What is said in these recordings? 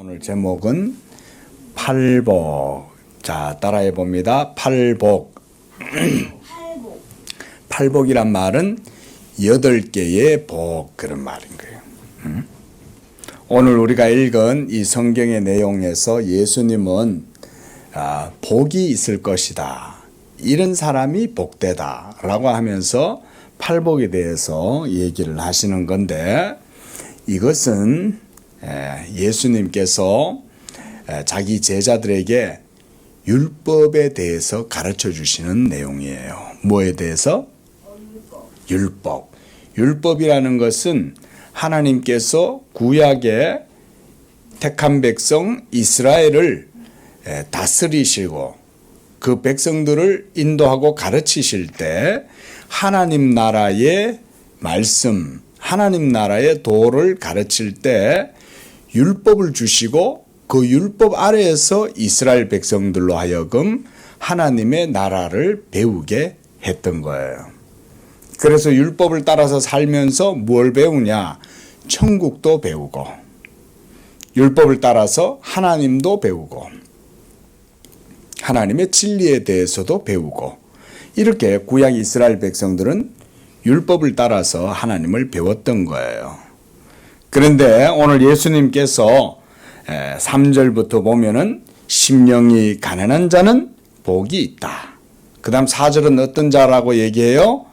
오늘 제목은 팔복. 자, 따라해 봅니다. 팔복. 팔복이란 말은 8개의 복, 그런 말인 거예요. 오늘 우리가 읽은 이 성경의 내용에서 예수님은 복이 있을 것이다, 이런 사람이 복되다 라고 하면서 팔복에 대해서 얘기를 하시는 건데, 이것은 예수님께서 자기 제자들에게 율법에 대해서 가르쳐 주시는 내용이에요. 뭐에 대해서? 율법. 율법이라는 것은 하나님께서 구약에 택한 백성 이스라엘을 다스리시고 그 백성들을 인도하고 가르치실 때 하나님 나라의 말씀, 하나님 나라의 도를 가르칠 때 율법을 주시고 그 율법 아래에서 이스라엘 백성들로 하여금 하나님의 나라를 배우게 했던 거예요. 그래서 율법을 따라서 살면서 뭘 배우냐? 천국도 배우고, 율법을 따라서 하나님도 배우고, 하나님의 진리에 대해서도 배우고, 이렇게 구약 이스라엘 백성들은 율법을 따라서 하나님을 배웠던 거예요. 그런데 오늘 예수님께서 3절부터 보면은 심령이 가난한 자는 복이 있다. 그 다음 4절은 어떤 자라고 얘기해요?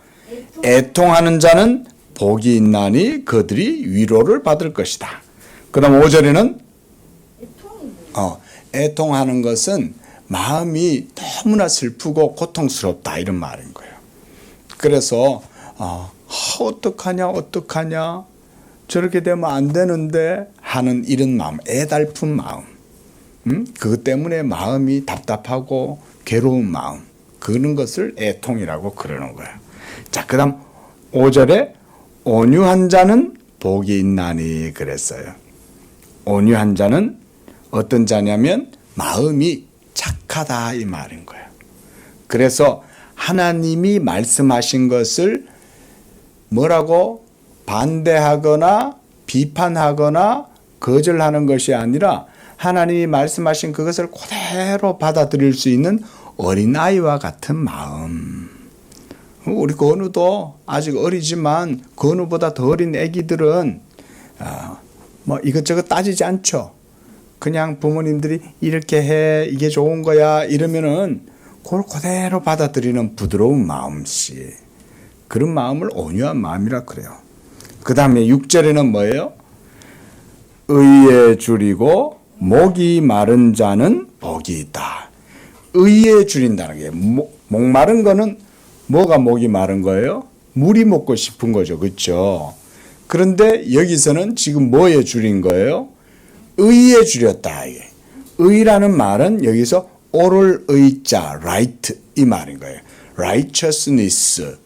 애통하는 자는 복이 있나니 그들이 위로를 받을 것이다. 그 다음 5절에는 애통하는 것은 마음이 너무나 슬프고 고통스럽다, 이런 말인 거예요. 그래서 어떡하냐 저렇게 되면 안 되는데 하는 이런 마음, 애달픈 마음, 그것 때문에 마음이 답답하고 괴로운 마음, 그런 것을 애통이라고 그러는 거예요. 자, 그 다음 5절에 온유한 자는 복이 있나니 그랬어요. 온유한 자는 어떤 자냐면 마음이 착하다, 이 말인 거예요. 그래서 하나님이 말씀하신 것을 뭐라고 반대하거나 비판하거나 거절하는 것이 아니라 하나님이 말씀하신 그것을 그대로 받아들일 수 있는 어린아이와 같은 마음. 우리 건우도 아직 어리지만 건우보다 더 어린 애기들은 이것저것 따지지 않죠. 그냥 부모님들이 이렇게 해, 이게 좋은 거야 이러면은 그걸 그대로 받아들이는 부드러운 마음씨, 그런 마음을 온유한 마음이라 그래요. 그 다음에 6절에는 뭐예요? 의에 줄이고 목이 마른 자는 복이 있다. 의에 줄인다는 게, 목마른 거는 뭐가 목이 마른 거예요? 물이 먹고 싶은 거죠, 그렇죠? 그런데 여기서는 지금 뭐에 줄인 거예요? 의에 줄였다. 의라는 말은 여기서 옳을 의자, right, 이 말인 거예요. righteousness,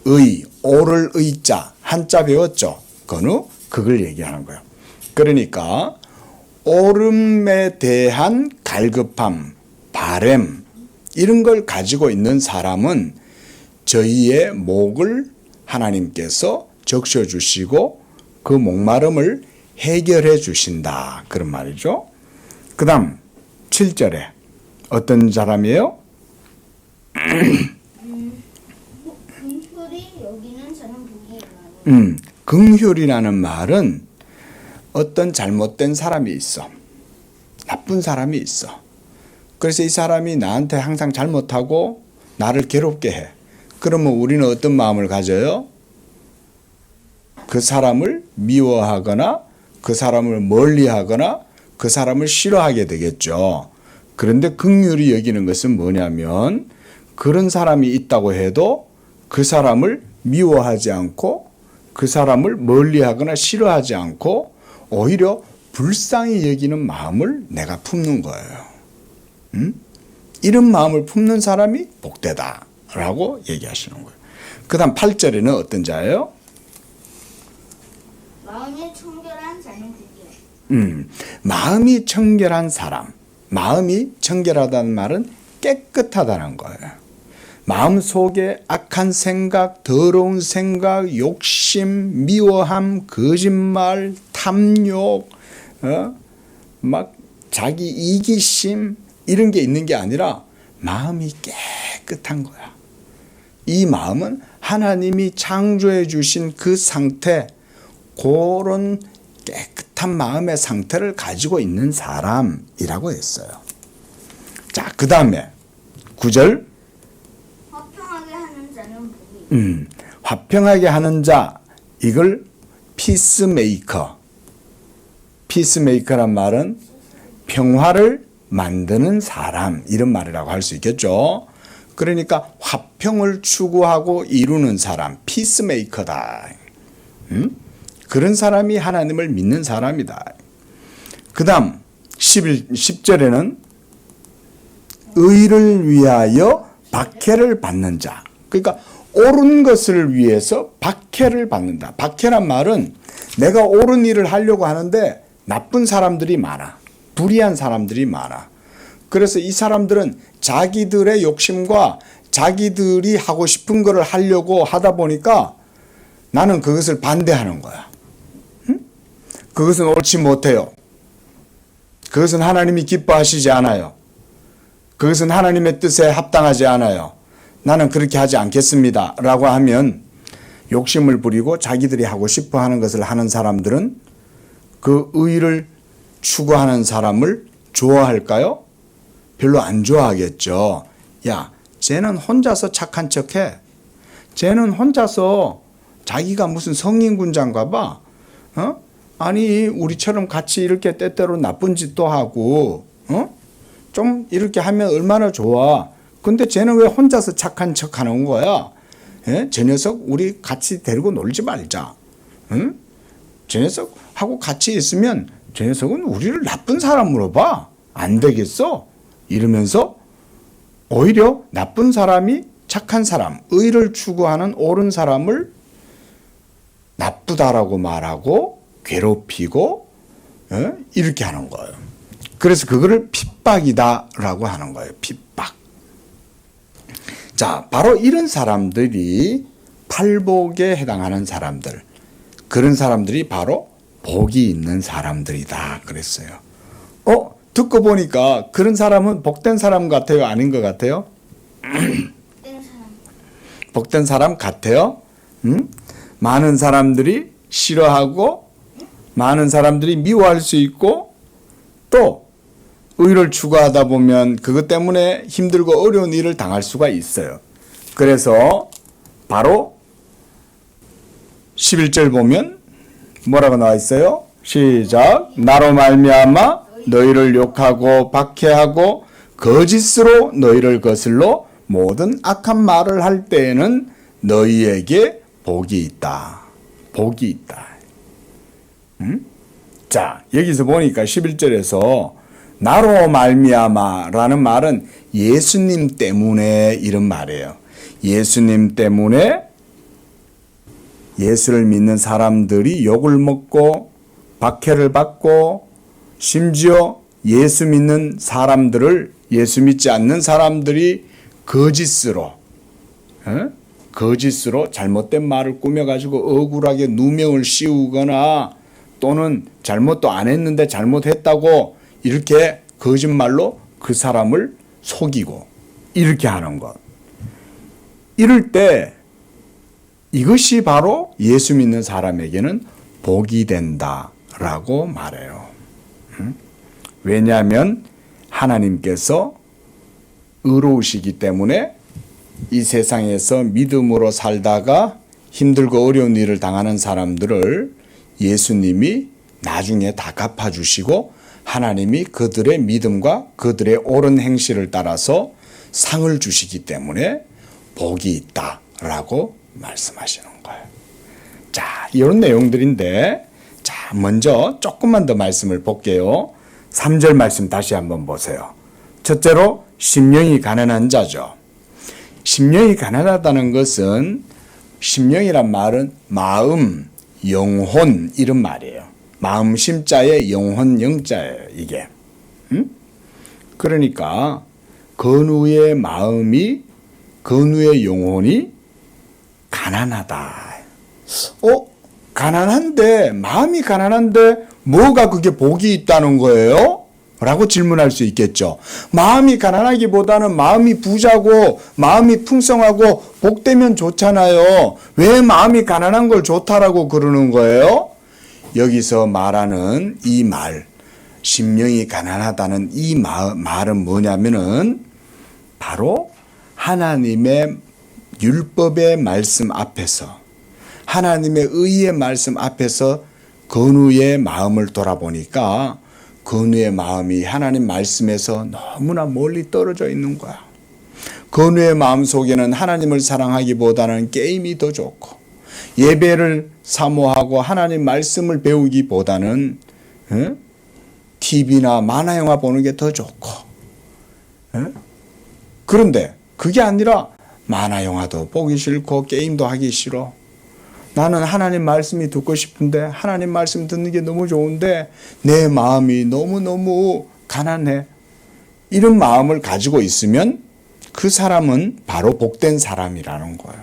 의, 옳을 의자, 한자 배웠죠? 건우? 그걸 얘기하는 거예요. 그러니까 옳음에 대한 갈급함, 바램, 이런 걸 가지고 있는 사람은 저희의 목을 하나님께서 적셔주시고 그 목마름을 해결해 주신다, 그런 말이죠. 그 다음 7절에 어떤 사람이에요? 긍휼히 여기는 자는 복이 있나니. 긍휼이라는 말은 어떤 잘못된 사람이 있어, 나쁜 사람이 있어. 그래서 이 사람이 나한테 항상 잘못하고 나를 괴롭게 해. 그러면 우리는 어떤 마음을 가져요? 그 사람을 미워하거나 그 사람을 멀리하거나 그 사람을 싫어하게 되겠죠. 그런데 긍휼히 여기는 것은 뭐냐면, 그런 사람이 있다고 해도 그 사람을 미워하지 않고 그 사람을 멀리하거나 싫어하지 않고 오히려 불쌍히 여기는 마음을 내가 품는 거예요. 이런 마음을 품는 사람이 복되다라고 얘기하시는 거예요. 그 다음 8절에는 어떤 자예요? 마음이 청결한 자는 복이 마음이 청결한 사람. 마음이 청결하다는 말은 깨끗하다는 거예요. 마음 속에 악한 생각, 더러운 생각, 욕심, 미워함, 거짓말, 탐욕, 막 자기 이기심 이런 게 있는 게 아니라 마음이 깨끗한 거야. 이 마음은 하나님이 창조해 주신 그 상태, 그런 깨끗한 마음의 상태를 가지고 있는 사람이라고 했어요. 자, 그 다음에 9절. 화평하게 하는 자는 복이 화평하게 하는 자, 이걸 피스메이커. 피스메이커란 말은 평화를 만드는 사람, 이런 말이라고 할 수 있겠죠. 그러니까 화평을 추구하고 이루는 사람, 피스메이커다. 그런 사람이 하나님을 믿는 사람이다. 그 다음 10절에는 의를 위하여 박해를 받는 자. 그러니까 옳은 것을 위해서 박해를 받는다. 박해란 말은 내가 옳은 일을 하려고 하는데 나쁜 사람들이 많아. 불의한 사람들이 많아. 그래서 이 사람들은 자기들의 욕심과 자기들이 하고 싶은 것을 하려고 하다 보니까 나는 그것을 반대하는 거야. 그것은 옳지 못해요. 그것은 하나님이 기뻐하시지 않아요. 그것은 하나님의 뜻에 합당하지 않아요. 나는 그렇게 하지 않겠습니다. 라고 하면 욕심을 부리고 자기들이 하고 싶어 하는 것을 하는 사람들은 그 의를 추구하는 사람을 좋아할까요? 별로 안 좋아하겠죠. 야, 쟤는 혼자서 착한 척해. 쟤는 혼자서 자기가 무슨 성인군장가 봐. 아니, 우리처럼 같이 이렇게 때때로 나쁜 짓도 하고, 좀 이렇게 하면 얼마나 좋아. 근데 쟤는 왜 혼자서 착한 척 하는 거야? 예? 저 녀석 우리 같이 데리고 놀지 말자. 응? 저 녀석하고 같이 있으면 저 녀석은 우리를 나쁜 사람으로 봐. 안 되겠어. 이러면서 오히려 나쁜 사람이 착한 사람, 의를 추구하는 옳은 사람을 나쁘다라고 말하고 괴롭히고 이렇게 하는 거예요. 그래서 그거를 핍박이다라고 하는 거예요. 핍박. 자, 바로 이런 사람들이 팔복에 해당하는 사람들, 그런 사람들이 바로 복이 있는 사람들이다 그랬어요. 듣고 보니까 그런 사람은 복된 사람 같아요? 아닌 것 같아요? 복된 사람 같아요? 많은 사람들이 싫어하고 많은 사람들이 미워할 수 있고 또 의를 추구하다 보면 그것 때문에 힘들고 어려운 일을 당할 수가 있어요. 그래서 바로 11절 보면 뭐라고 나와 있어요? 시작. 나로 말미암아 너희를 욕하고 박해하고 거짓으로 너희를 거슬러 모든 악한 말을 할 때에는 너희에게 복이 있다. 복이 있다. 자, 여기서 보니까 11절에서 나로 말미암아라는 말은 예수님 때문에 이런 말이에요. 예수님 때문에 예수를 믿는 사람들이 욕을 먹고 박해를 받고 심지어 예수 믿는 사람들을 예수 믿지 않는 사람들이 거짓으로 잘못된 말을 꾸며가지고 억울하게 누명을 씌우거나 또는 잘못도 안 했는데 잘못했다고 이렇게 거짓말로 그 사람을 속이고 이렇게 하는 것. 이럴 때 이것이 바로 예수 믿는 사람에게는 복이 된다라고 말해요. 왜냐하면 하나님께서 의로우시기 때문에 이 세상에서 믿음으로 살다가 힘들고 어려운 일을 당하는 사람들을 예수님이 나중에 다 갚아주시고 하나님이 그들의 믿음과 그들의 옳은 행실을 따라서 상을 주시기 때문에 복이 있다라고 말씀하시는 거예요. 자, 이런 내용들인데 자, 먼저 조금만 더 말씀을 볼게요. 3절 말씀 다시 한번 보세요. 첫째로 심령이 가난한 자죠. 심령이 가난하다는 것은 심령이란 말은 마음, 영혼 이런 말이에요. 마음 심자에 영혼 영자예요. 이게. 그러니까 건우의 마음이 건우의 영혼이 가난하다. 가난한데 마음이 가난한데 뭐가 그게 복이 있다는 거예요? 라고 질문할 수 있겠죠. 마음이 가난하기보다는 마음이 부자고 마음이 풍성하고 복되면 좋잖아요. 왜 마음이 가난한 걸 좋다라고 그러는 거예요? 여기서 말하는 이 말, 심령이 가난하다는 이 말은 뭐냐면은 바로 하나님의 율법의 말씀 앞에서, 하나님의 의의 말씀 앞에서 건우의 마음을 돌아보니까 건우의 마음이 하나님 말씀에서 너무나 멀리 떨어져 있는 거야. 건우의 마음 속에는 하나님을 사랑하기보다는 게임이 더 좋고, 예배를 사모하고 하나님 말씀을 배우기보다는 TV나 만화영화 보는 게 더 좋고, 그런데 그게 아니라 만화영화도 보기 싫고 게임도 하기 싫어. 나는 하나님 말씀이 듣고 싶은데, 하나님 말씀 듣는 게 너무 좋은데 내 마음이 너무너무 가난해. 이런 마음을 가지고 있으면 그 사람은 바로 복된 사람이라는 거예요.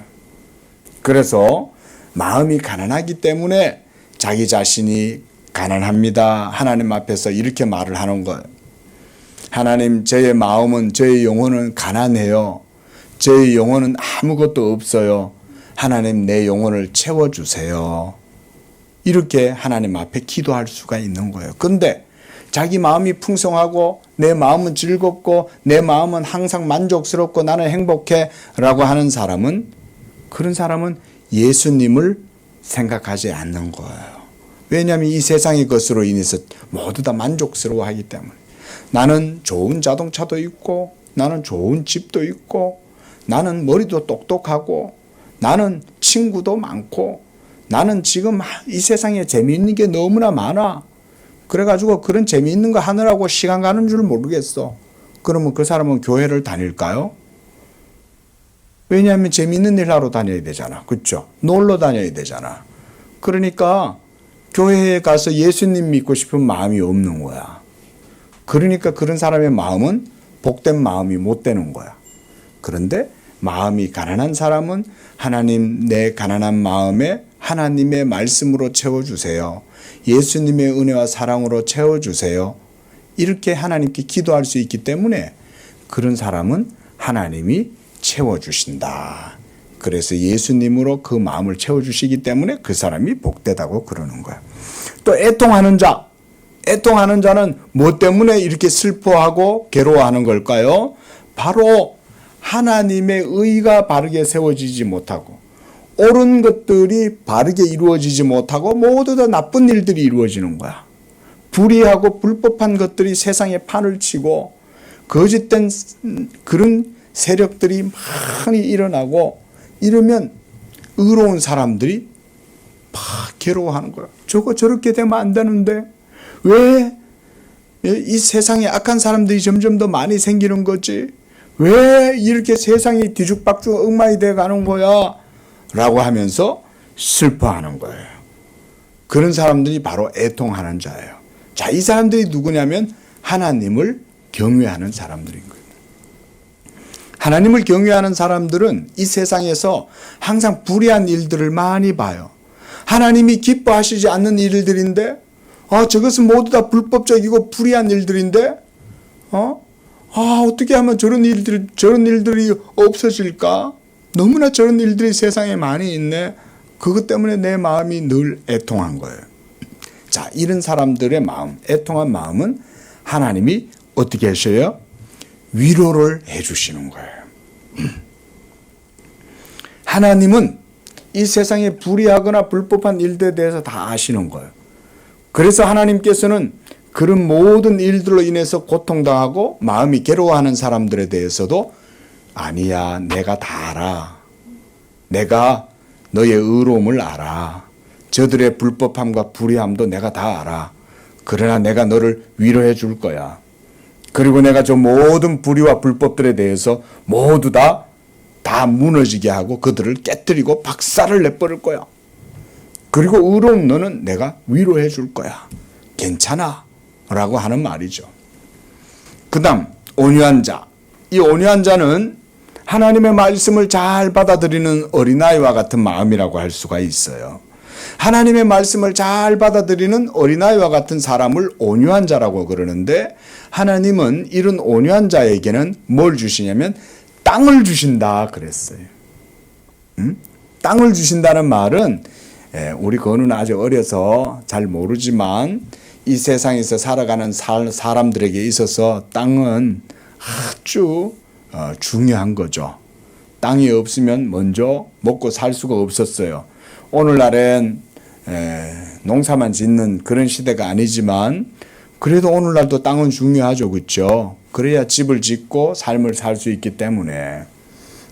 그래서 마음이 가난하기 때문에 자기 자신이 가난합니다, 하나님 앞에서 이렇게 말을 하는 거예요. 하나님, 저의 마음은, 저의 영혼은 가난해요. 저의 영혼은 아무것도 없어요. 하나님, 내 영혼을 채워주세요. 이렇게 하나님 앞에 기도할 수가 있는 거예요. 근데 자기 마음이 풍성하고 내 마음은 즐겁고 내 마음은 항상 만족스럽고 나는 행복해 라고 하는 사람은, 그런 사람은 예수님을 생각하지 않는 거예요. 왜냐하면 이 세상의 것으로 인해서 모두 다 만족스러워 하기 때문에. 나는 좋은 자동차도 있고, 나는 좋은 집도 있고, 나는 머리도 똑똑하고, 나는 친구도 많고, 나는 지금 이 세상에 재미있는 게 너무나 많아. 그래가지고 그런 재미있는 거 하느라고 시간 가는 줄 모르겠어. 그러면 그 사람은 교회를 다닐까요? 왜냐하면 재미있는 일 하러 다녀야 되잖아. 그렇죠? 놀러 다녀야 되잖아. 그러니까 교회에 가서 예수님 믿고 싶은 마음이 없는 거야. 그러니까 그런 사람의 마음은 복된 마음이 못 되는 거야. 그런데 마음이 가난한 사람은 하나님, 내 가난한 마음에 하나님의 말씀으로 채워주세요. 예수님의 은혜와 사랑으로 채워주세요. 이렇게 하나님께 기도할 수 있기 때문에 그런 사람은 하나님이 채워주신다. 그래서 예수님으로 그 마음을 채워주시기 때문에 그 사람이 복되다고 그러는 거야. 또 애통하는 자. 애통하는 자는 뭐 때문에 이렇게 슬퍼하고 괴로워하는 걸까요? 바로 하나님의 의가 바르게 세워지지 못하고, 옳은 것들이 바르게 이루어지지 못하고 모두 다 나쁜 일들이 이루어지는 거야. 불의하고 불법한 것들이 세상에 판을 치고 거짓된 그런 세력들이 많이 일어나고, 이러면 의로운 사람들이 막 괴로워하는 거야. 저거 저렇게 되면 안 되는데 왜 이 세상에 악한 사람들이 점점 더 많이 생기는 거지? 왜 이렇게 세상이 뒤죽박죽 엉망이 돼 가는 거야? 라고 하면서 슬퍼하는 거예요. 그런 사람들이 바로 애통하는 자예요. 자, 이 사람들이 누구냐면 하나님을 경외하는 사람들인 거예요. 하나님을 경외하는 사람들은 이 세상에서 항상 불의한 일들을 많이 봐요. 하나님이 기뻐하시지 않는 일들인데, 저것은 모두 다 불법적이고 불의한 일들인데, 어떻게 하면 저런 일들이 없어질까? 너무나 저런 일들이 세상에 많이 있네. 그것 때문에 내 마음이 늘 애통한 거예요. 자, 이런 사람들의 마음, 애통한 마음은 하나님이 어떻게 하셔요? 위로를 해주시는 거예요. 하나님은 이 세상에 불의하거나 불법한 일들에 대해서 다 아시는 거예요. 그래서 하나님께서는 그런 모든 일들로 인해서 고통당하고 마음이 괴로워하는 사람들에 대해서도 아니야, 내가 다 알아. 내가 너의 의로움을 알아. 저들의 불법함과 불의함도 내가 다 알아. 그러나 내가 너를 위로해 줄 거야. 그리고 내가 저 모든 불의와 불법들에 대해서 모두 다 무너지게 하고 그들을 깨뜨리고 박살을 내버릴 거야. 그리고 의로운 너는 내가 위로해 줄 거야. 괜찮아. 라고 하는 말이죠. 그 다음 온유한 자. 이 온유한 자는 하나님의 말씀을 잘 받아들이는 어린아이와 같은 마음이라고 할 수가 있어요. 하나님의 말씀을 잘 받아들이는 어린아이와 같은 사람을 온유한 자라고 그러는데 하나님은 이런 온유한 자에게는 뭘 주시냐면 땅을 주신다 그랬어요. 땅을 주신다는 말은 우리 건우는 아직 어려서 잘 모르지만 이 세상에서 살아가는 사람들에게 있어서 땅은 아주 중요한 거죠. 땅이 없으면 먼저 먹고 살 수가 없었어요. 오늘날엔 농사만 짓는 그런 시대가 아니지만 그래도 오늘날도 땅은 중요하죠. 그렇죠? 그래야 집을 짓고 삶을 살 수 있기 때문에.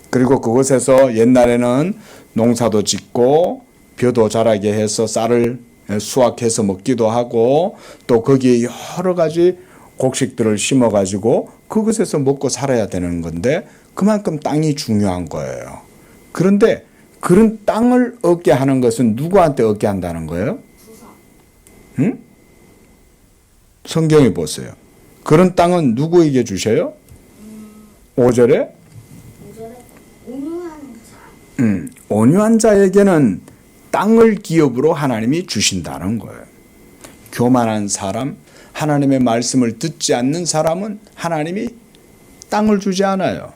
그리고 그곳에서 옛날에는 농사도 짓고 벼도 자라게 해서 쌀을 수확해서 먹기도 하고 또 거기에 여러 가지 곡식들을 심어가지고 그곳에서 먹고 살아야 되는 건데 그만큼 땅이 중요한 거예요. 그런데 그런 땅을 얻게 하는 것은 누구한테 얻게 한다는 거예요? 응? 성경에 보세요. 그런 땅은 누구에게 주셔요? 5절에? 온유한 자. 온유한 자에게는 땅을 기업으로 하나님이 주신다는 거예요. 교만한 사람, 하나님의 말씀을 듣지 않는 사람은 하나님이 땅을 주지 않아요.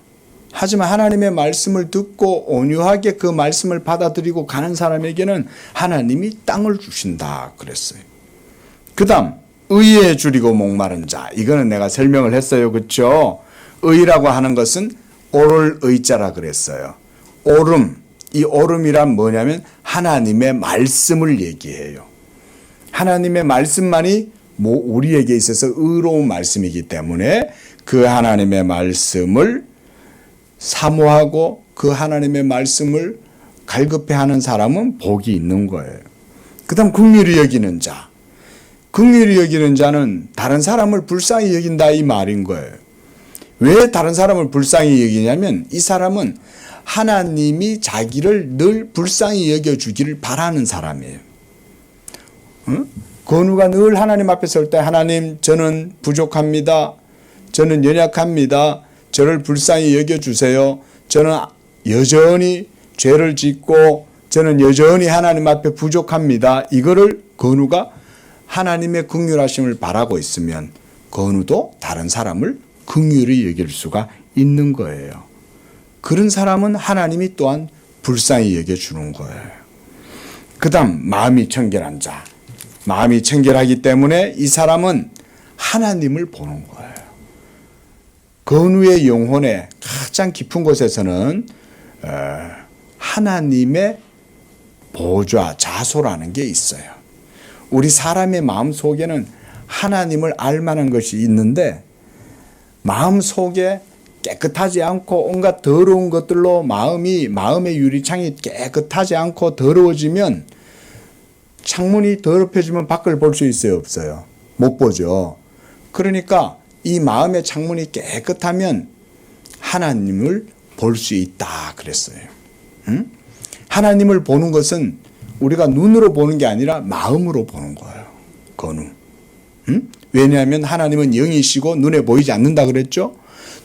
하지만 하나님의 말씀을 듣고 온유하게 그 말씀을 받아들이고 가는 사람에게는 하나님이 땅을 주신다 그랬어요. 그 다음 의에 줄이고 목마른 자, 이거는 내가 설명을 했어요. 그렇죠? 의라고 하는 것은 오를 의자라 그랬어요. 오름, 이 오름이란 뭐냐면 하나님의 말씀을 얘기해요. 하나님의 말씀만이 우리에게 있어서 의로운 말씀이기 때문에 그 하나님의 말씀을 사모하고 그 하나님의 말씀을 갈급해하는 사람은 복이 있는 거예요. 그 다음 긍휼히 여기는 자. 긍휼히 여기는 자는 다른 사람을 불쌍히 여긴다 이 말인 거예요. 왜 다른 사람을 불쌍히 여기냐면 이 사람은 하나님이 자기를 늘 불쌍히 여겨주기를 바라는 사람이에요. 건우가 늘 하나님 앞에 설 때 하나님 저는 부족합니다. 저는 연약합니다. 저를 불쌍히 여겨주세요. 저는 여전히 죄를 짓고 저는 여전히 하나님 앞에 부족합니다. 이거를 건우가 하나님의 긍휼하심을 바라고 있으면 건우도 다른 사람을 긍휼히 여길 수가 있는 거예요. 그런 사람은 하나님이 또한 불쌍히 여겨주는 거예요. 그 다음 마음이 청결한 자. 마음이 청결하기 때문에 이 사람은 하나님을 보는 거예요. 건우의 영혼의 가장 깊은 곳에서는 하나님의 보좌, 자소라는 게 있어요. 우리 사람의 마음 속에는 하나님을 알만한 것이 있는데 마음 속에 깨끗하지 않고 온갖 더러운 것들로 마음의 유리창이 깨끗하지 않고 더러워지면 창문이 더럽혀지면 밖을 볼 수 있어요, 없어요? 못 보죠. 그러니까 이 마음의 창문이 깨끗하면 하나님을 볼 수 있다 그랬어요. 응? 하나님을 보는 것은 우리가 눈으로 보는 게 아니라 마음으로 보는 거예요. 건우. 응? 왜냐하면 하나님은 영이시고 눈에 보이지 않는다 그랬죠?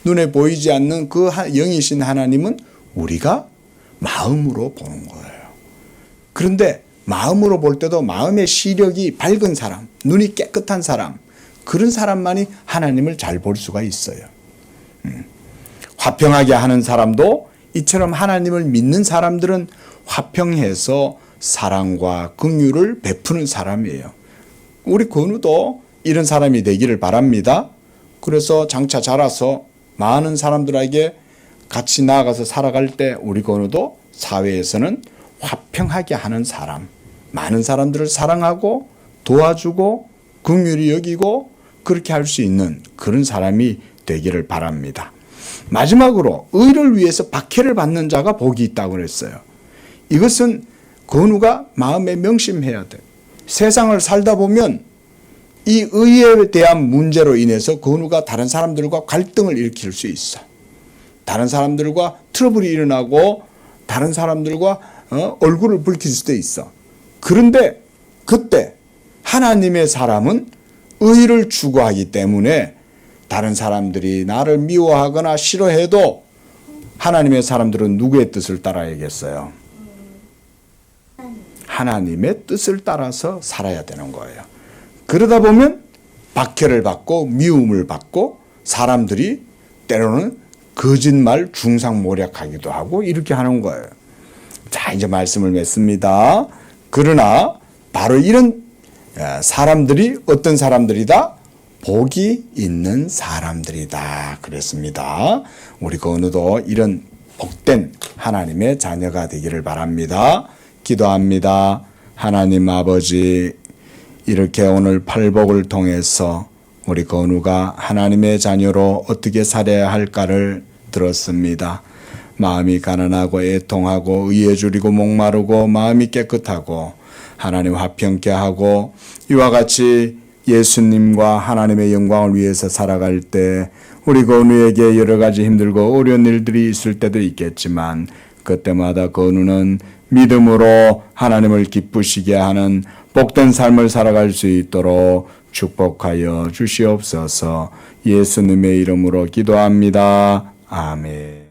눈에 보이지 않는 그 영이신 하나님은 우리가 마음으로 보는 거예요. 그런데 마음으로 볼 때도 마음의 시력이 밝은 사람, 눈이 깨끗한 사람, 그런 사람만이 하나님을 잘 볼 수가 있어요. 화평하게 하는 사람도 이처럼 하나님을 믿는 사람들은 화평해서 사랑과 긍휼을 베푸는 사람이에요. 우리 건우도 이런 사람이 되기를 바랍니다. 그래서 장차 자라서 많은 사람들에게 같이 나아가서 살아갈 때 우리 건우도 사회에서는 화평하게 하는 사람, 많은 사람들을 사랑하고 도와주고 긍휼히 여기고 그렇게 할 수 있는 그런 사람이 되기를 바랍니다. 마지막으로 의를 위해서 박해를 받는 자가 복이 있다고 그랬어요. 이것은 건우가 마음에 명심해야 돼요. 세상을 살다 보면 이 의에 대한 문제로 인해서 건우가 다른 사람들과 갈등을 일으킬 수 있어. 다른 사람들과 트러블이 일어나고 다른 사람들과 얼굴을 붉힐 수도 있어. 그런데 그때 하나님의 사람은 의를 추구하기 때문에 다른 사람들이 나를 미워하거나 싫어해도 하나님의 사람들은 누구의 뜻을 따라야겠어요? 하나님의 뜻을 따라서 살아야 되는 거예요. 그러다 보면 박해를 받고 미움을 받고 사람들이 때로는 거짓말 중상모략하기도 하고 이렇게 하는 거예요. 자, 이제 말씀을 맺습니다. 그러나 바로 이런 사람들이 어떤 사람들이다? 복이 있는 사람들이다 그랬습니다. 우리 건우도 이런 복된 하나님의 자녀가 되기를 바랍니다. 기도합니다. 하나님 아버지, 이렇게 오늘 팔복을 통해서 우리 건우가 하나님의 자녀로 어떻게 살아야 할까를 들었습니다. 마음이 가난하고 애통하고 의에 줄이고 목마르고 마음이 깨끗하고 하나님 화평케 하고 이와 같이 예수님과 하나님의 영광을 위해서 살아갈 때 우리 건우에게 여러 가지 힘들고 어려운 일들이 있을 때도 있겠지만 그때마다 건우는 믿음으로 하나님을 기쁘시게 하는 복된 삶을 살아갈 수 있도록 축복하여 주시옵소서. 예수님의 이름으로 기도합니다. 아멘.